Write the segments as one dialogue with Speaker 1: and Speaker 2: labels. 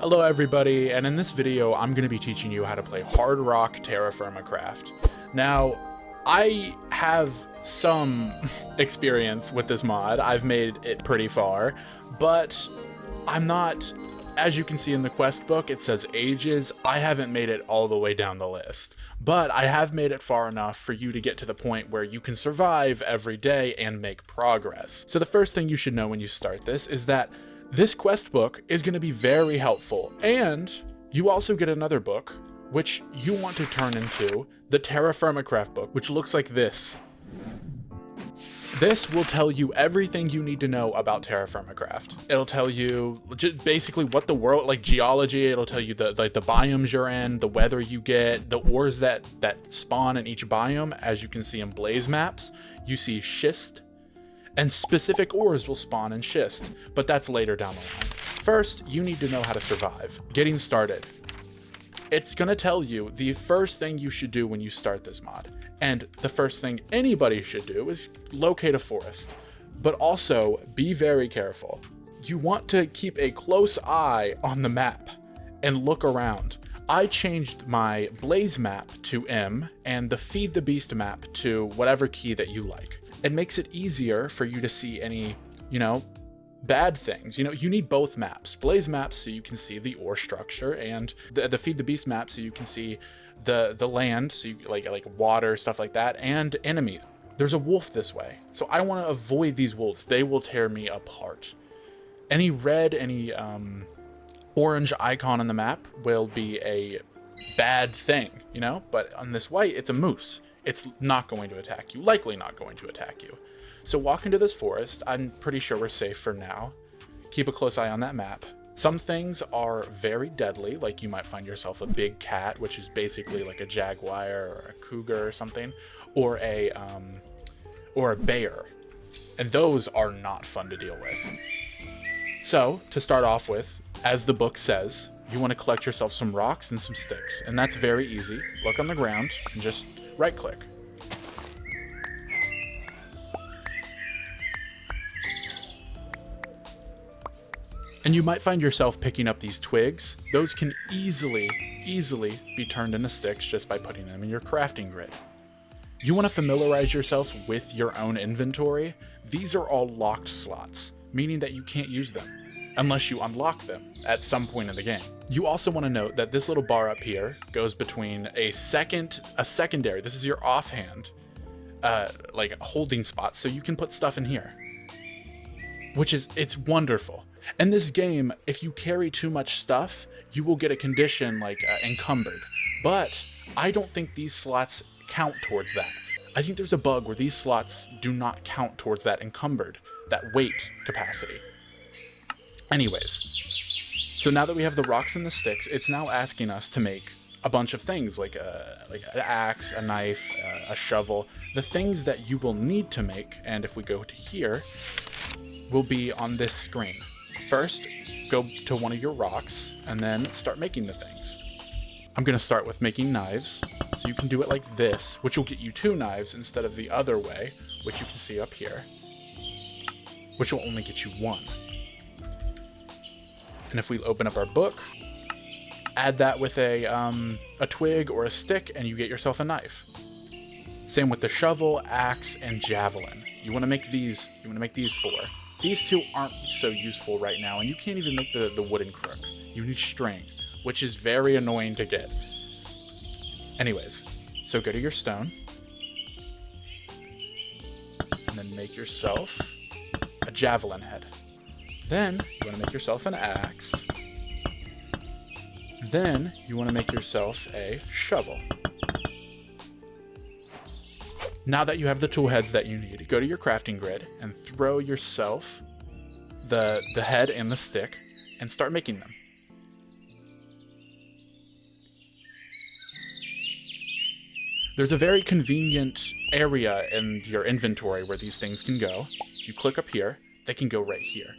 Speaker 1: Hello everybody, and in this video I'm going to be teaching you how to play Hardrock TFC. Now, I have some experience with this mod. I've made it pretty far, but I'm not, as you can see in the quest book, it says ages. I haven't made it all the way down the list, but I have made it far enough for you to get to the point where you can survive every day and make progress. So the first thing you should know when you start this is that this quest book is going to be very helpful, and you also get another book, which you want to turn into the TFC book, which looks like this. This will tell you everything you need to know about TFC. It'll tell you just basically what the world, like geology, it'll tell you the biomes you're in, the weather you get, the ores that spawn in each biome. As you can see in blaze maps, you see schist, and specific ores will spawn in schist, but that's later down the line. First, you need to know how to survive. Getting started. It's gonna tell you the first thing you should do when you start this mod, and the first thing anybody should do is locate a forest, but also be very careful. You want to keep a close eye on the map and look around. I changed my blaze map to M and the feed the beast map to whatever key that you like. It makes it easier for you to see any, bad things. You need both maps. Blaze maps so you can see the ore structure, and the feed the beast map so you can see the land, so you like water, stuff like that, and enemies. There's a wolf this way, so I want to avoid these wolves. They will tear me apart. Any red, any orange icon on the map will be a bad thing, but on this white, it's a moose. It's not going to attack you, likely not going to attack you. So walk into this forest. I'm pretty sure we're safe for now. Keep a close eye on that map. Some things are very deadly, like you might find yourself a big cat, which is basically like a jaguar or a cougar or something, or a bear. And those are not fun to deal with. So, to start off with, as the book says, you want to collect yourself some rocks and some sticks, and that's very easy. Look on the ground and just right click. And you might find yourself picking up these twigs. Those can easily be turned into sticks just by putting them in your crafting grid. You want to familiarize yourself with your own inventory. These are all locked slots, meaning that you can't use them unless you unlock them at some point in the game. You also want to note that this little bar up here goes between a secondary, this is your offhand, like holding spot, so you can put stuff in here, it's wonderful. In this game, if you carry too much stuff, you will get a condition like encumbered, but I don't think these slots count towards that. I think there's a bug where these slots do not count towards that encumbered, that weight capacity. Anyways, so now that we have the rocks and the sticks, it's now asking us to make a bunch of things like an axe, a knife, a shovel. The things that you will need to make, and if we go to here, will be on this screen. First, go to one of your rocks and then start making the things. I'm going to start with making knives. So you can do it like this, which will get you 2 knives instead of the other way, which you can see up here, which will only get you 1. And if we open up our book, add that with a twig or a stick, and you get yourself a knife. Same with the shovel, axe, and javelin. You want to make these 4. These 2 aren't so useful right now, and you can't even make the wooden crook. You need string, which is very annoying to get. Anyways, so go to your stone, and then make yourself a javelin head. Then you want to make yourself an axe. Then you want to make yourself a shovel. Now that you have the tool heads that you need, go to your crafting grid and throw yourself the head and the stick and start making them. There's a very convenient area in your inventory where these things can go. If you click up here, they can go right here.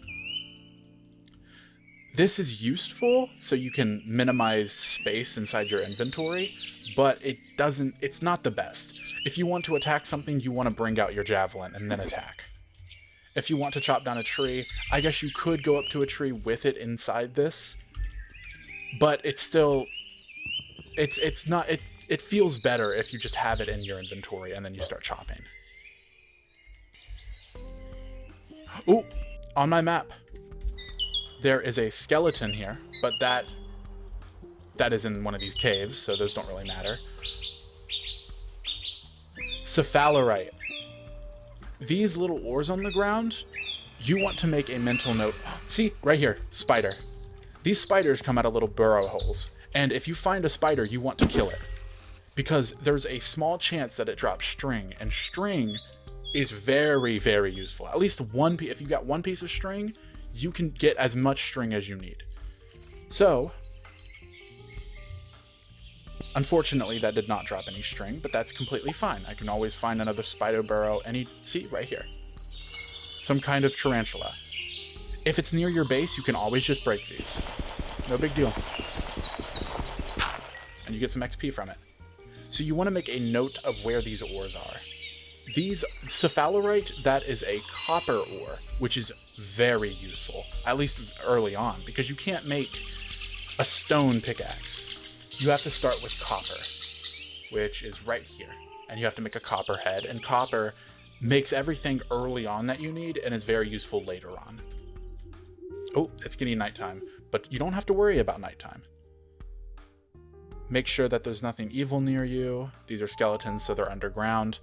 Speaker 1: This is useful so you can minimize space inside your inventory, but it's not the best. If you want to attack something, you want to bring out your javelin and then attack. If you want to chop down a tree, I guess you could go up to a tree with it inside this, but it's still, it's not, it feels better if you just have it in your inventory and then you start chopping. Ooh, on my map, there is a skeleton here, but that is in one of these caves, so those don't really matter. Cephalerite. These little ores on the ground, you want to make a mental note. See, right here, spider. These spiders come out of little burrow holes, and if you find a spider, you want to kill it, because there's a small chance that it drops string, and string is very, very useful. At least one piece. If you got one piece of string, you can get as much string as you need. So, unfortunately, that did not drop any string, but that's completely fine. I can always find another spider burrow. See, right here. Some kind of tarantula. If it's near your base, you can always just break these. No big deal. And you get some XP from it. So you want to make a note of where these ores are. These cephalerite, that is a copper ore, which is very useful, at least early on, because you can't make a stone pickaxe. You have to start with copper, which is right here, and you have to make a copper head, and copper makes everything early on that you need and is very useful later on. Oh, it's getting nighttime, but you don't have to worry about nighttime. Make sure that there's nothing evil near you. These are skeletons, so they're underground.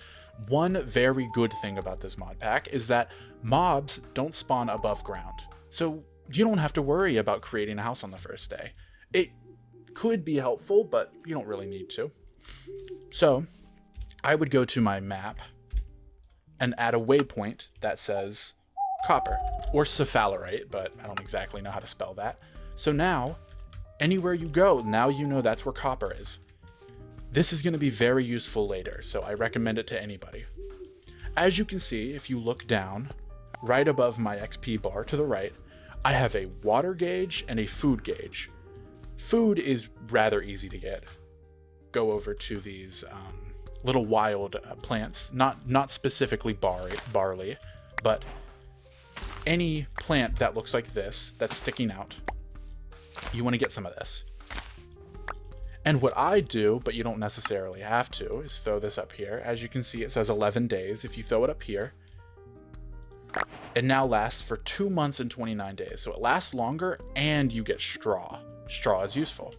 Speaker 1: One very good thing about this mod pack is that mobs don't spawn above ground, so you don't have to worry about creating a house on the first day. It could be helpful, but you don't really need to. So I would go to my map and add a waypoint that says copper, or cephalerite, but I don't exactly know how to spell that. So now, anywhere you go, now you know that's where copper is. This is going to be very useful later, so I recommend it to anybody. As you can see, if you look down, right above my XP bar to the right, I have a water gauge and a food gauge. Food is rather easy to get. Go over to these little wild plants, not specifically barley, but any plant that looks like this, that's sticking out. You want to get some of this. And what I do, but you don't necessarily have to, is throw this up here. As you can see, it says 11 days. If you throw it up here, it now lasts for 2 months and 29 days. So it lasts longer, and you get straw. Straw is useful.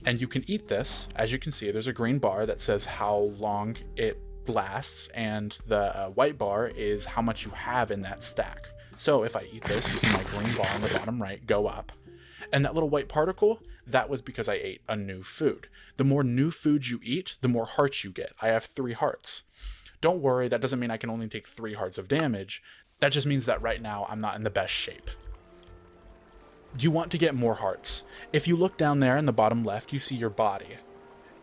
Speaker 1: And you can eat this. As you can see, there's a green bar that says how long it lasts, and the white bar is how much you have in that stack. So if I eat this, you see my green bar on the bottom right go up. And that little white particle, that was because I ate a new food. The more new foods you eat, the more hearts you get. I have 3 hearts. Don't worry, that doesn't mean I can only take 3 hearts of damage. That just means that right now I'm not in the best shape. You want to get more hearts. If you look down there in the bottom left, you see your body.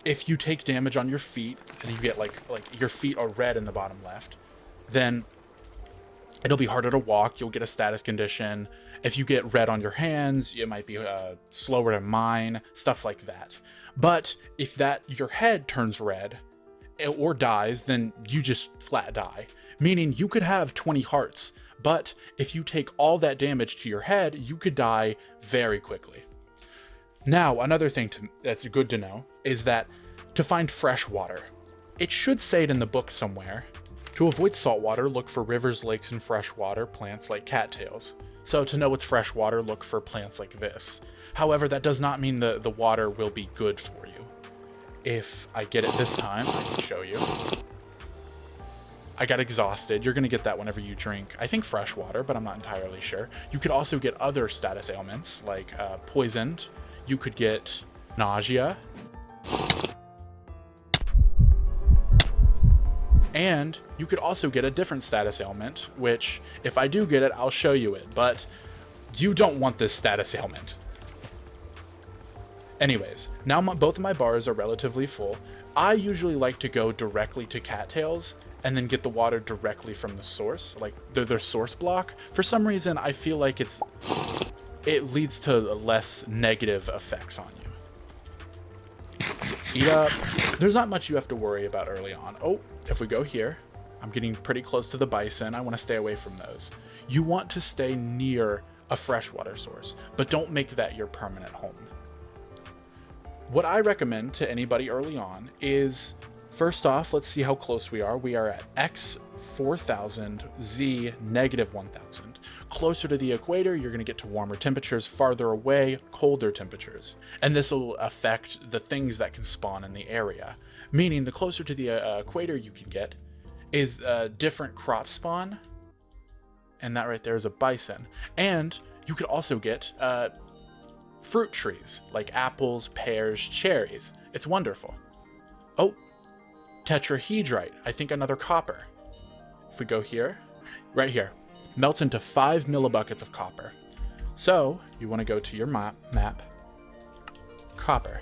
Speaker 1: If you take damage on your feet, and you get like your feet are red in the bottom left, then it'll be harder to walk. You'll get a status condition. If you get red on your hands, it might be slower to mine, stuff like that. But if your head turns red or dies, then you just flat die. Meaning you could have 20 hearts, but if you take all that damage to your head, you could die very quickly. Now, another thing that's good to know is that to find fresh water, it should say it in the book somewhere. To avoid saltwater, look for rivers, lakes, and freshwater plants like cattails. So to know what's fresh water, look for plants like this. However, that does not mean the water will be good for you. If I get it this time, I can show you. I got exhausted. You're going to get that whenever you drink, I think, fresh water, but I'm not entirely sure. You could also get other status ailments, like poisoned. You could get nausea. And you could also get a different status ailment, which, if I do get it, I'll show you it, but you don't want this status ailment. Anyways, now both of my bars are relatively full. I usually like to go directly to cattails and then get the water directly from the source, like their source block. For some reason, I feel like it leads to less negative effects on you. Eat up. There's not much you have to worry about early on. Oh, if we go here, I'm getting pretty close to the bison. I want to stay away from those. You want to stay near a freshwater source, but don't make that your permanent home. What I recommend to anybody early on is, first off, let's see how close we are. We are at X 4000, Z negative 1000. Closer to the equator, you're going to get to warmer temperatures, farther away, colder temperatures. And this will affect the things that can spawn in the area. Meaning the closer to the equator you can get is different crop spawn. And that right there is a bison. And you could also get fruit trees, like apples, pears, cherries. It's wonderful. Oh, tetrahedrite. I think another copper. If we go here, right here, melts into 5 millibuckets of copper. So you want to go to your map, copper.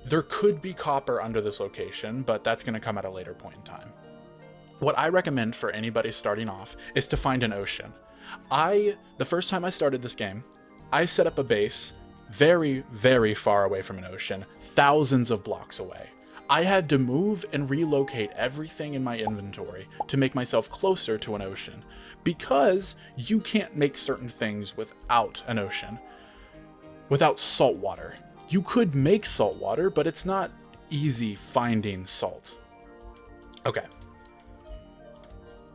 Speaker 1: There could be copper under this location, but that's going to come at a later point in time. What I recommend for anybody starting off is to find an ocean. The first time I started this game, I set up a base very, very far away from an ocean, thousands of blocks away. I had to move and relocate everything in my inventory to make myself closer to an ocean, because you can't make certain things without an ocean, without salt water. You could make salt water, but it's not easy finding salt. Okay.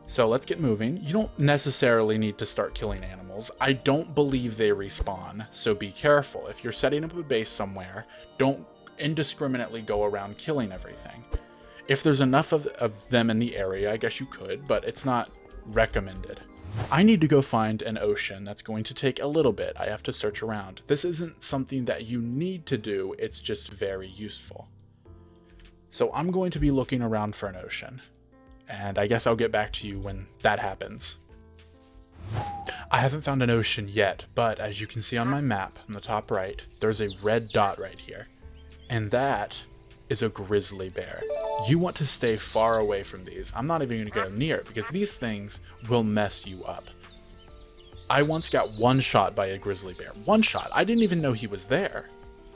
Speaker 1: So let's get moving. You don't necessarily need to start killing animals. I don't believe they respawn, so be careful. If you're setting up a base somewhere, don't indiscriminately go around killing everything. If there's enough of them in the area, I guess you could, but it's not recommended. I need to go find an ocean. That's going to take a little bit. I have to search around. This isn't something that you need to do, it's just very useful. So I'm going to be looking around for an ocean, and I guess I'll get back to you when that happens. I haven't found an ocean yet, but as you can see on my map on the top right, there's a red dot right here. And that is a grizzly bear. You want to stay far away from these. I'm not even going to go near it because these things will mess you up. I once got one shot by a grizzly bear. One shot. I didn't even know he was there.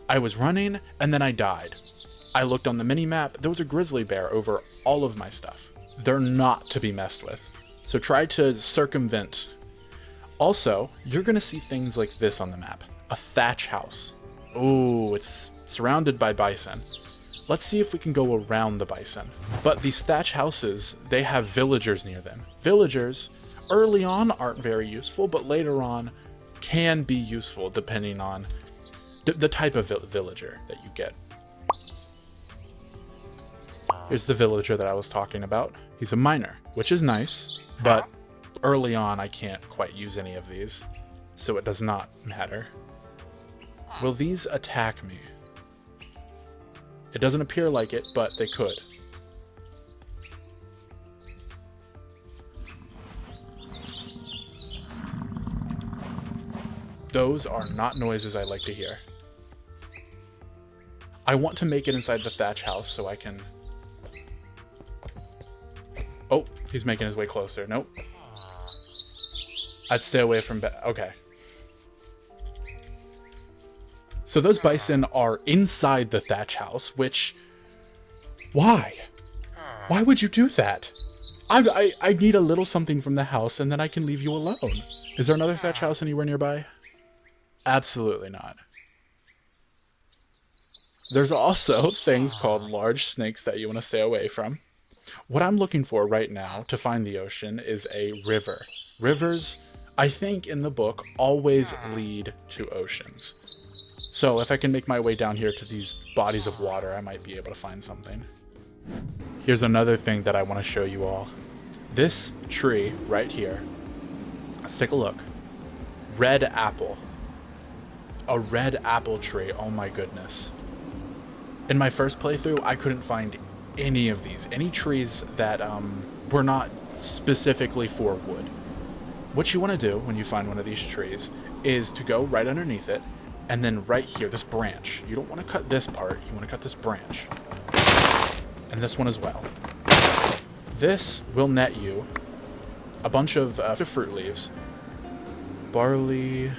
Speaker 1: I was running and then I died. I looked on the mini-map. There was a grizzly bear over all of my stuff. They're not to be messed with. So try to circumvent. Also, you're going to see things like this on the map. A thatch house. Ooh, it's surrounded by bison. Let's see if we can go around the bison. But these thatch houses, they have villagers near them. Villagers, early on, aren't very useful, but later on can be useful depending on the type of villager that you get. Here's the villager that I was talking about. He's a miner, which is nice, but early on I can't quite use any of these, so it does not matter. Will these attack me? It doesn't appear like it, but they could. Those are not noises I like to hear. I want to make it inside the thatch house so I can... Oh, he's making his way closer. Nope. I'd stay away from... Okay. So those bison are inside the thatch house, which... Why? Why would you do that? I need a little something from the house, and then I can leave you alone. Is there another thatch house anywhere nearby? Absolutely not. There's also things called large snakes that you want to stay away from. What I'm looking for right now to find the ocean is a river. Rivers, I think in the book, always lead to oceans. So if I can make my way down here to these bodies of water, I might be able to find something. Here's another thing that I want to show you all. This tree right here. Let's take a look. Red apple. A red apple tree. Oh my goodness. In my first playthrough, I couldn't find any of these. Any trees that were not specifically for wood. What you want to do when you find one of these trees is to go right underneath it, and then right here, this branch. You don't want to cut this part, you want to cut this branch. And this one as well. This will net you a bunch of fruit leaves. Barley.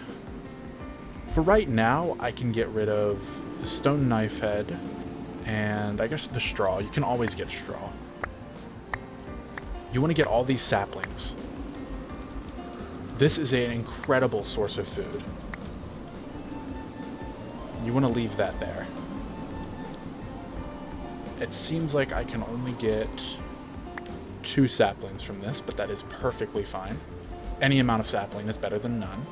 Speaker 1: For right now, I can get rid of the stone knife head, and I guess the straw. You can always get straw. You want to get all these saplings. This is an incredible source of food. You want to leave that there. It seems like I can only get 2 saplings from this, but that is perfectly fine. Any amount of sapling is better than none.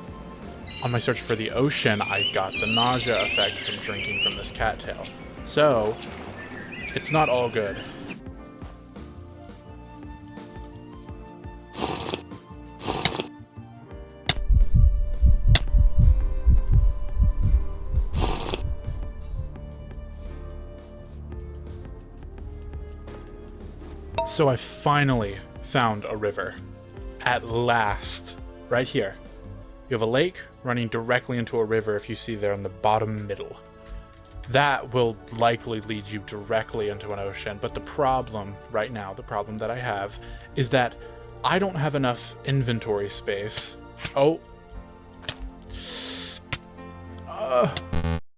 Speaker 1: On my search for the ocean, I got the nausea effect from drinking from this cattail. So, it's not all good. So I finally found a river. At last. Right here. You have a lake running directly into a river if you see there in the bottom middle. That will likely lead you directly into an ocean, but the problem right now, the problem that I have, is that I don't have enough inventory space. Oh.